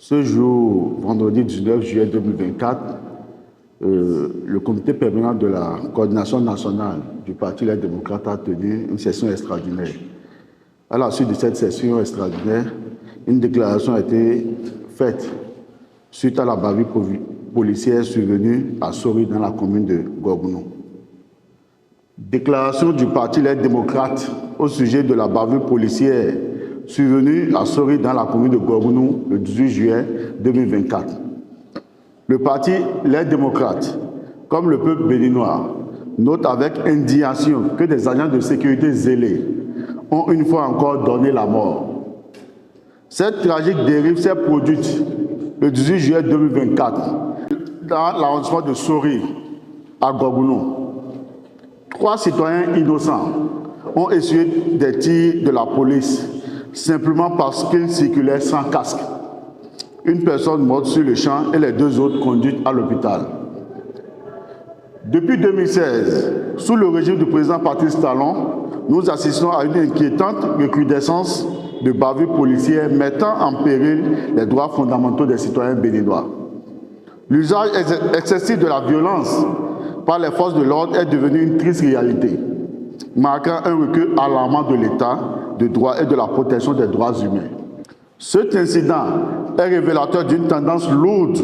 Ce jour, vendredi 19 juillet 2024, le comité permanent de la coordination nationale du Parti Les Démocrates a tenu une session extraordinaire. À la suite de cette session extraordinaire, une déclaration a été faite suite à la bavure policière survenue à Sori dans la commune de Gorgounou. Déclaration du Parti Les Démocrates au sujet de la bavure policière survenue à Sori dans la commune de Gorgounou le 18 juillet 2024. Le Parti Les Démocrates, comme le peuple béninois, note avec indignation que des agents de sécurité zélés ont une fois encore donné la mort. Cette tragique dérive s'est produite le 18 juillet 2024 dans l'arrondissement de Sori à Gorgounou. 3 citoyens innocents ont essuyé des tirs de la police simplement parce qu'ils circulaient sans casque. Une personne morte sur le champ et les 2 autres conduites à l'hôpital. Depuis 2016, sous le régime du président Patrice Talon, nous assistons à une inquiétante recrudescence de bavures policières mettant en péril les droits fondamentaux des citoyens béninois. L'usage excessif de la violence par les forces de l'ordre est devenu une triste réalité, marquant un recul alarmant de l'État de droit et de la protection des droits humains. Cet incident est révélateur d'une tendance lourde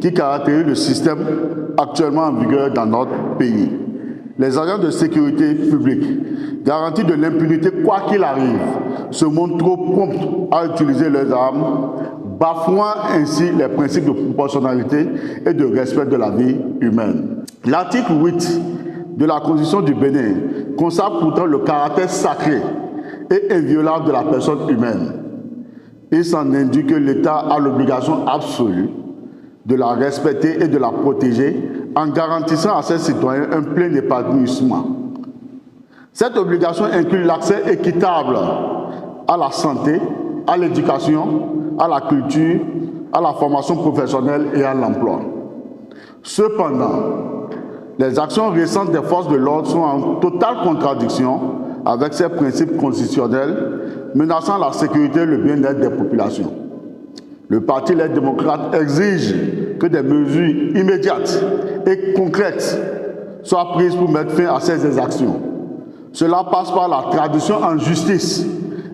qui caractérise le système actuellement en vigueur dans notre pays. Les agents de sécurité publique, garantis de l'impunité quoi qu'il arrive, se montrent trop prompts à utiliser leurs armes, bafouant ainsi les principes de proportionnalité et de respect de la vie humaine. L'article 8 de la Constitution du Bénin consacre pourtant le caractère sacré et inviolable de la personne humaine. Il s'en indique que l'État a l'obligation absolue de la respecter et de la protéger en garantissant à ses citoyens un plein épanouissement. Cette obligation inclut l'accès équitable à la santé, à l'éducation, à la culture, à la formation professionnelle et à l'emploi. Cependant, les actions récentes des forces de l'ordre sont en totale contradiction avec ces principes constitutionnels, menaçant la sécurité et le bien-être des populations. Le Parti Les Démocrates exige que des mesures immédiates et concrètes soient prises pour mettre fin à ces exactions. Cela passe par la traduction en justice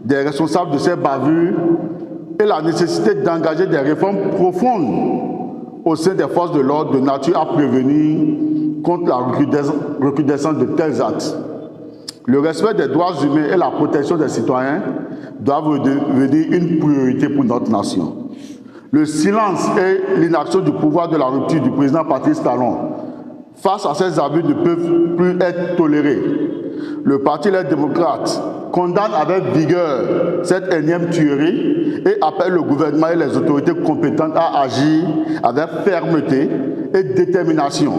des responsables de ces bavures et la nécessité d'engager des réformes profondes au sein des forces de l'ordre de nature à prévenir contre la recrudescence de tels actes. Le respect des droits humains et la protection des citoyens doivent devenir une priorité pour notre nation. Le silence et l'inaction du pouvoir de la rupture du président Patrice Talon face à ces abus ne peuvent plus être tolérés. Le Parti Les Démocrates condamne avec vigueur cette énième tuerie et appelle le gouvernement et les autorités compétentes à agir avec fermeté et détermination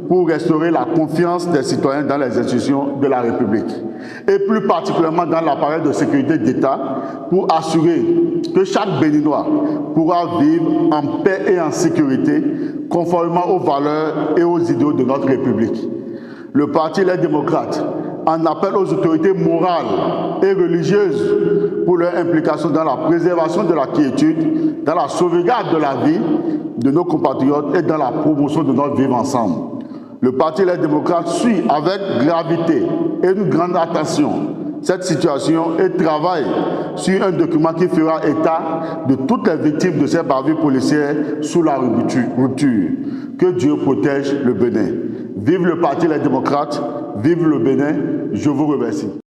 pour restaurer la confiance des citoyens dans les institutions de la République et plus particulièrement dans l'appareil de sécurité d'État pour assurer que chaque Béninois pourra vivre en paix et en sécurité conformément aux valeurs et aux idéaux de notre République. Le Parti Les Démocrates en appelle aux autorités morales et religieuses pour leur implication dans la préservation de la quiétude, dans la sauvegarde de la vie de nos compatriotes et dans la promotion de notre vivre ensemble. Le Parti Les Démocrates suit avec gravité et une grande attention cette situation et travaille sur un document qui fera état de toutes les victimes de ces bavures policières sous la rupture. Que Dieu protège le Bénin. Vive le Parti Les Démocrates, vive le Bénin, je vous remercie.